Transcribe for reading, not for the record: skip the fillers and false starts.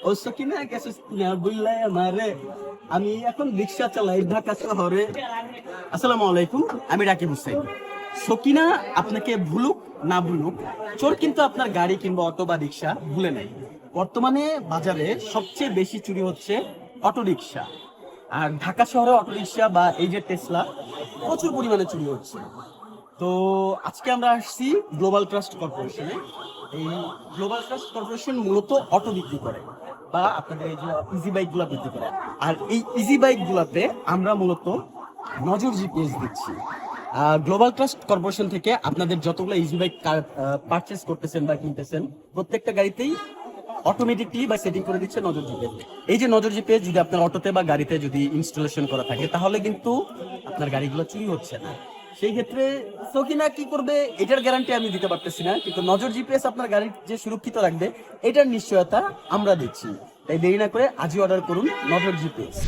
ও সকিনা গেছে না বললাই আমারে। আমি এখন রিক্সা চালাই ঢাকা শহরে। আসসালামু আলাইকুম, আমি রাকিব হুসাইন। সকিনা আপনাকে ভুলুক না ভুলুক, চোর কিন্তু আপনার গাড়ি কিংবা অটো বা রিক্সা ভুলে নাই। বর্তমানে বাজারে সবচেয়ে বেশি চুরি হচ্ছে অটো রিক্সা। আর ঢাকা শহরে অটো রিক্সা বা এই যে টেসলা প্রচুর পরিমাণে চুরি হচ্ছে। তো আজকে আমরা আসছি গ্লোবাল ট্রাস্ট কর্পোরেশনে। এই গ্লোবাল ট্রাস্ট কর্পোরেশন মূলত অটো বিক্রি করে বা আপনাদের এই যে ইজি বাইক গুলা বিক্রি করে। আর এই ইজি বাইক গুলাতে আমরা মূলত নজর জিপিএস দিচ্ছি। গ্লোবাল ট্রাস্ট কর্পোরেশন থেকে আপনাদের যতগুলো ইজি বাইক পারচেস করতেছেন বা কিনতেছেন, প্রত্যেকটা গাড়িতেই অটোমেটিকলি বা সেটিং করে দিচ্ছে নজর জিপিএস। এই যে নজর জিপিএস যদি আপনার অটোতে বা গাড়িতে যদি ইনস্টলেশন করা থাকে, তাহলে কিন্তু আপনার গাড়িগুলো চুরি হচ্ছে না। সেই ক্ষেত্রে সকিনা কি করবে এটার গ্যারান্টি আমি দিতে পারতেছি না, কিন্তু নজর জিপিএস আপনার গাড়ি যে সুরক্ষিত রাখবে এটার নিশ্চয়তা আমরা দিচ্ছি। তাই দেরি না করে আজই অর্ডার করুন নজর জিপিএস।